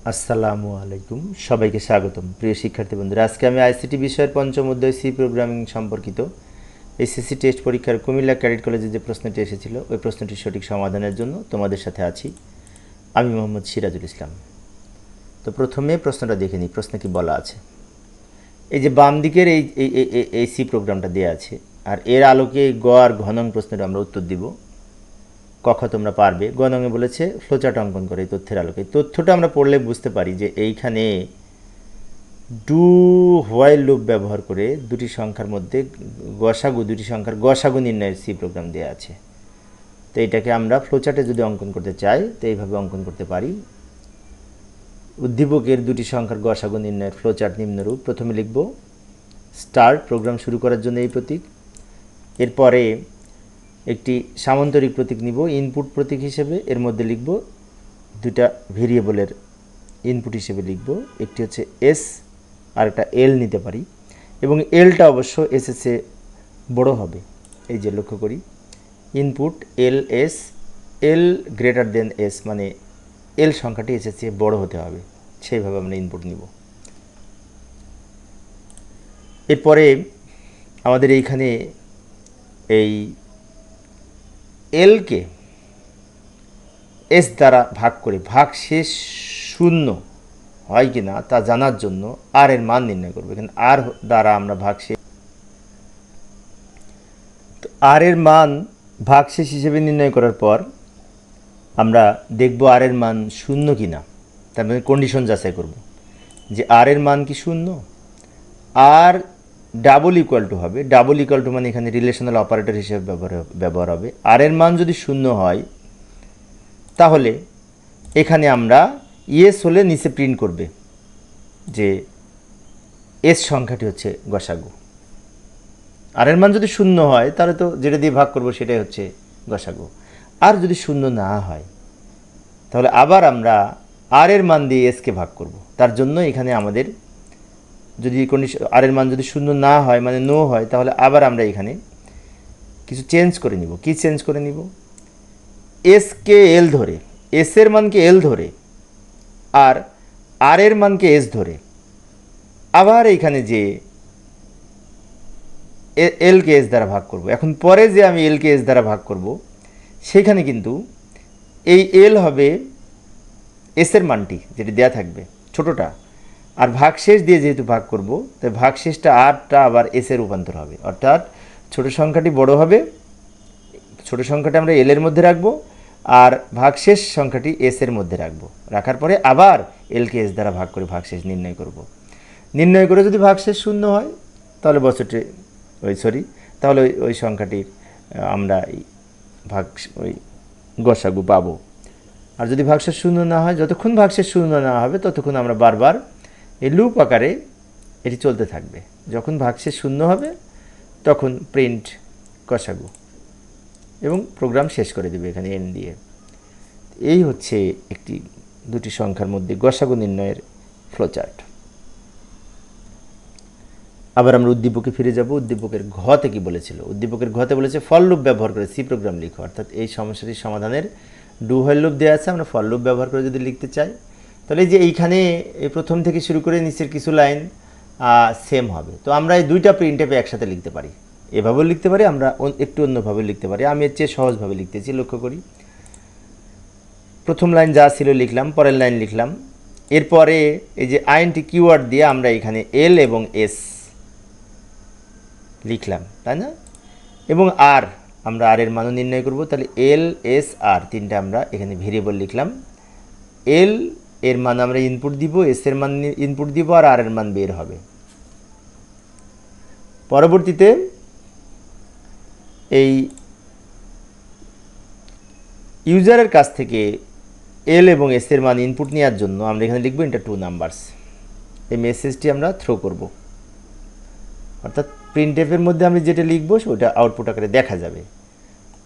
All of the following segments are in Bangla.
আসসালামু আলাইকুম, সবাইকে স্বাগতম। প্রিয় শিক্ষার্থী বন্ধুরা, আজকে আমি আইসিটি বিষয়ের পঞ্চম অধ্যায় সি প্রোগ্রামিং সম্পর্কিত এসএসসি টেস্ট পরীক্ষার কুমিল্লা ক্যাডেট কলেজে যে প্রশ্নটি এসেছিল ওই প্রশ্নটির সঠিক সমাধানের জন্য তোমাদের সাথে আছি আমি মোহাম্মদ সিরাজুল ইসলাম। তো প্রথমে প্রশ্নটা দেখে নিই, প্রশ্নে কি বলা আছে। এই যে বাম দিকের এই এই এই এই সি প্রোগ্রামটা দেওয়া আছে, আর এর আলোকে গ আর ঘ নং প্রশ্নের আমরা উত্তর দিব। কখ তোমরা পারবে। গ নঙে বলেছে ফ্লোচার্ট অঙ্কন করে এই তথ্যের আলোকে। তথ্যটা আমরা পড়লে বুঝতে পারি যে এইখানে ডু হোয়াইল লুপ ব্যবহার করে দুটি সংখ্যার মধ্যে দুটি সংখ্যার গসাগু নির্ণয়ের সি প্রোগ্রাম দেওয়া আছে। তো এটাকে আমরা ফ্লোচার্টে যদি অঙ্কন করতে চাই তো এইভাবে অঙ্কন করতে পারি। উদ্দীপকের দুটি সংখ্যার গসাগু নির্ণয়ের ফ্লোচার্ট নিম্নরূপ। প্রথমে লিখব স্টার্ট, প্রোগ্রাম শুরু করার জন্য এই প্রতীক। এরপরে একটি সামান্তরিক প্রতীক নিব ইনপুট প্রতীক হিসেবে। এর মধ্যে লিখব দুটা ভেরিয়েবলের ইনপুট হিসেবে লিখব, একটি হচ্ছে এস আর একটা এল নিতে পারি, এবং এলটা অবশ্য এস এসে বড় হবে। এই যে লক্ষ্য করি ইনপুট এল এস, এল গ্রেটার দেন এস, মানে এল সংখ্যাটি এস এসে বড় হতে হবে, সেইভাবে আমরা ইনপুট নিব। এরপরে আমাদের এইখানে এই এলকে এস দ্বারা ভাগ করে ভাগশেষ শূন্য হয় কি না তা জানার জন্য আর এর মান নির্ণয় করব। এখানে আর দ্বারা আমরা ভাগশেষ, তো আর এর মান ভাগশেষ হিসেবে নির্ণয় করার পর আমরা দেখব আর এর মান শূন্য কি না। তার মানে কন্ডিশন যাচাই করব যে আর এর মান কি শূন্য। আর ডাবল ইকুয়াল টু হবে, ডাবল ইকুয়াল টু মানে এখানে রিলেশনাল অপারেটর হিসেবে ব্যবহার হবে। আর এর মান যদি শূন্য হয় তাহলে এখানে আমরা ইয়েস হলে নিচে প্রিন্ট করবে যে এস সংখ্যাটি হচ্ছে গসাগু। আর এর মান যদি শূন্য হয় তাহলে তো যেটা দিয়ে ভাগ করব সেটাই হচ্ছে গসাগু। আর যদি শূন্য না হয় তাহলে আবার আমরা আর এর মান দিয়ে এসকে ভাগ করব। তার জন্য এখানে আমাদের যদি কন্ডিশন আর এর মান যদি শূন্য না হয় মানে নো হয় তাহলে আবার আমরা এখানে কিছু চেঞ্জ করে নিব। কি চেঞ্জ করে নিব? এসকে এল ধরে, এস এর মানকে এল ধরে আর এর মানকে এস ধরে আবার এইখানে যে এলকে এস দ্বারা ভাগ করব। এখন পরে যে আমি এলকে এস দ্বারা ভাগ করব সেখানে কিন্তু এই এল হবে এস এর মানটি যেটি দেয়া থাকবে ছোটোটা, আর ভাগশেষ দিয়ে যেহেতু ভাগ করব তাই ভাগশেষটা আরটা আবার এস এর রূপান্তর হবে, অর্থাৎ ছোট সংখ্যাটি বড় হবে, ছোট সংখ্যাটা আমরা এল এর মধ্যে রাখবো আর ভাগশেষ সংখ্যাটি এস এর মধ্যে রাখবো। রাখার পরে আবার এলকে এস দ্বারা ভাগ করে ভাগশেষ নির্ণয় করব। নির্ণয় করে যদি ভাগশেষ শূন্য হয় তাহলে তাহলে ওই সংখ্যাটির আমরা ওই গসাগু পাবো। আর যদি ভাগশেষ শূন্য না হয়, যতক্ষণ ভাগশেষ শূন্য না হবে ততক্ষণ আমরা বারবার এই লুপ আকারে এটি চলতে থাকবে। যখন ভাগশেষ শূন্য হবে তখন প্রিন্ট গসাগু এবং প্রোগ্রাম শেষ করে দেবে এখানে এন দিয়ে। এই হচ্ছে একটি দুটি সংখ্যার মধ্যে গসাগু নির্ণয়ের ফ্লোচার্ট। আবার আমরা উদ্দীপকে ফিরে যাব। উদ্দীপকের ঘতে কি বলেছিল? উদ্দীপকের ঘতে বলেছে ফর লুপ ব্যবহার করে সি প্রোগ্রাম লিখো, অর্থাৎ এই সমস্যাটির সমাধানের ডু হোয়াইল লুপ দেওয়া আছে, আমরা ফর লুপ ব্যবহার করে যদি লিখতে চাই তাহলে যে এইখানে এই প্রথম থেকে শুরু করে নিচের কিছু লাইন সেম হবে। তো আমরা এই দুইটা প্রিন্টএফে একসাথে লিখতে পারি, এভাবেও লিখতে পারি, আমরা একটু অন্যভাবে লিখতে পারি। আমি এর চেয়ে সহজভাবে লিখতেছি, লক্ষ্য করি প্রথম লাইন যা ছিল লিখলাম, পরের লাইন লিখলাম, এরপরে এই যে আইএনটি কিওয়ার্ড দিয়ে আমরা এখানে এল এবং এস লিখলাম, তাই না? এবং আর আমরা আর এর মানও নির্ণয় করব। তাহলে এল এস আর তিনটা আমরা এখানে ভেরিয়েবল লিখলাম। এল এর মান আমরা ইনপুট দিব, এস এর মান ইনপুট দিব, আর এর মান বের হবে। পরবর্তীতে এই ইউজারের কাছ থেকে এল এবং এস এর মান ইনপুট নেওয়ার জন্য আমরা এখানে লিখব ইন্টার টু নাম্বারস। এই মেসেজটি আমরা থ্রো করব, অর্থাৎ প্রিন্টএফের মধ্যে আমি যেটা লিখবো সেটা আউটপুট আকারে দেখা যাবে।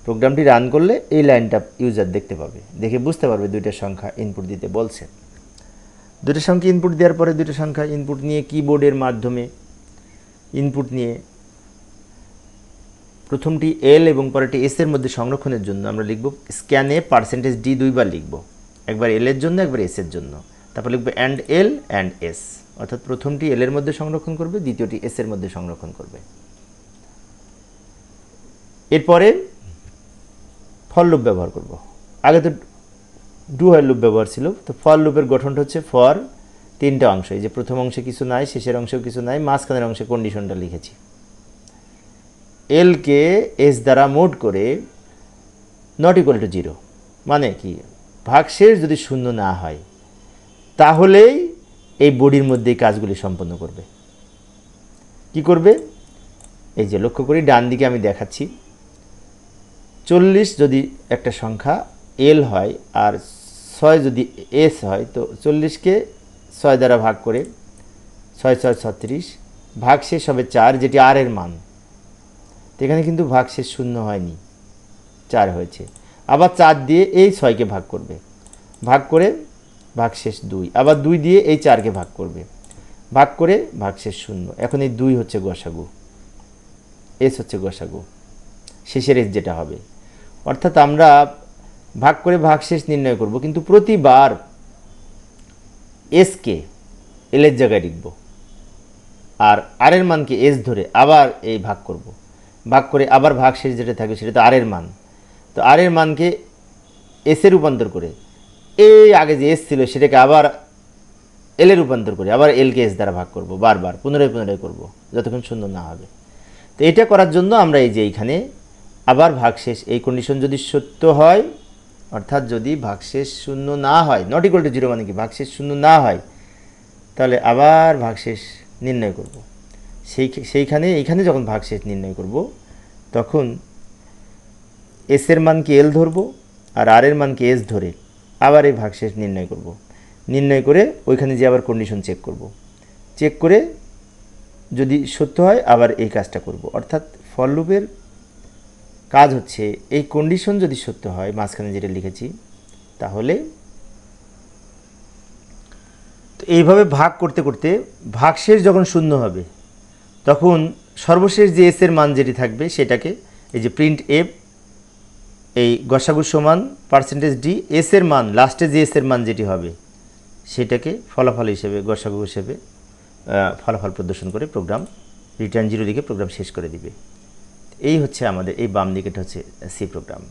প্রোগ্রামটি রান করলে এই লাইনটা ইউজার দেখতে পাবে, দেখে বুঝতে পারবে দুইটা সংখ্যা ইনপুট দিতে বলছে। দুটো সংখ্যা ইনপুট দেওয়ার পরে দুটো সংখ্যা ইনপুট নিয়ে কিবোর্ডের মাধ্যমে ইনপুট নিয়ে প্রথমটি এল এবং পরেরটি এস এর মধ্যে সংরক্ষণের জন্য আমরা লিখব স্ক্যানে %d দুইবার লিখব, একবার এল এর জন্য একবার এস এর জন্য। তারপর লিখবে অ্যান্ড এল অ্যান্ড এস, অর্থাৎ প্রথমটি এল এর মধ্যে সংরক্ষণ করবে, দ্বিতীয়টি এস এর মধ্যে সংরক্ষণ করবে। এরপরে ফর লুপ ব্যবহার করব। আগে তো ডু হোয়াইল লুপ ব্যবহার ছিল। তো ফর লুপের গঠনটা হচ্ছে ফর তিনটা অংশ, এই যে প্রথম অংশে কিছু নাই, শেষের অংশেও কিছু নাই, মাঝখানের অংশে কন্ডিশনটা লিখেছি। এলকে এস দ্বারা মোড করে নট ইকুয়াল টু 0, মানে কি ভাগশেষ যদি শূন্য না হয় তাহলেই এই বডির মধ্যে এই কাজগুলি সম্পন্ন করবে। কি করবে? এই যে লক্ষ্য করি ডান দিকে আমি দেখাচ্ছি, 40 যদি একটা সংখ্যা এল হয় আর 6 যদি এস হয়, তো 40কে 6 দ্বারা ভাগ করে 6 6 36, ভাগশেষ হবে 4, যেটি আর এর মান। তো এখানে কিন্তু ভাগশেষ শূন্য হয়নি, 4 হয়েছে। আবার 4 দিয়ে এই 6কে ভাগ করবে, ভাগ করে ভাগশেষ 2, আবার 2 দিয়ে এই 4কে ভাগ করবে, ভাগ করে ভাগশেষ 0। এখন এই 2 হচ্ছে গসাগু, এস হচ্ছে গসাগু, শেষের এস যেটা হবে। অর্থাৎ আমরা ভাগ করে ভাগশেষ নির্ণয় করব, কিন্তু প্রতিবার এসকে এলের জায়গায় লিখব আর আর এর মানকে এস ধরে আবার এই ভাগ করব, ভাগ করে আবার ভাগশেষ যেটা থাকবে সেটা তো আর এর মান। তো আর এর মানকে এসে রূপান্তর করে এই আগে যে এস ছিল সেটাকে আবার এলে রূপান্তর করে আবার এলকে এস দ্বারা ভাগ করব, বারবার পুনরায় পুনরায় করব যতক্ষণ শূন্য না হবে। তো এটা করার জন্য আমরা এই যে এইখানে আবার ভাগশেষ, এই কন্ডিশন যদি সত্য হয়, অর্থাৎ যদি ভাগশেষ শূন্য না হয়, নট ইকুয়াল টু 0 মানে কি ভাগশেষ শূন্য না হয়, তাহলে আবার ভাগশেষ নির্ণয় করব। এইখানে যখন ভাগশেষ নির্ণয় করব তখন এস এর মানকে এল ধরব আর আর এর মানকে এস ধরে আবার এই ভাগশেষ নির্ণয় করব। নির্ণয় করে ওইখানে যে আবার কন্ডিশন চেক করব, চেক করে যদি সত্য হয় আবার এই কাজটা করব। অর্থাৎ ফর লুপের কাজ হচ্ছে এই কন্ডিশন যদি সত্য হয়, মাঝখানে যেটা লিখেছি, তাহলে তো এইভাবে ভাগ করতে করতে ভাগশেষ যখন শূন্য হবে তখন সর্বশেষ যে এস এর মান যেটি থাকবে সেটাকে এই যে প্রিন্ট এফ, এই গসাগু সমান %d, এস এর মান লাস্টে যে এস এর মান যেটি হবে সেটাকে ফলাফল হিসেবে গসাগু হিসেবে ফলাফল প্রদর্শন করে প্রোগ্রাম রিটার্ন 0 লিখে প্রোগ্রাম শেষ করে দিবে। এই হচ্ছে আমাদের এই বাম দিকেটা হচ্ছে সি প্রোগ্রাম।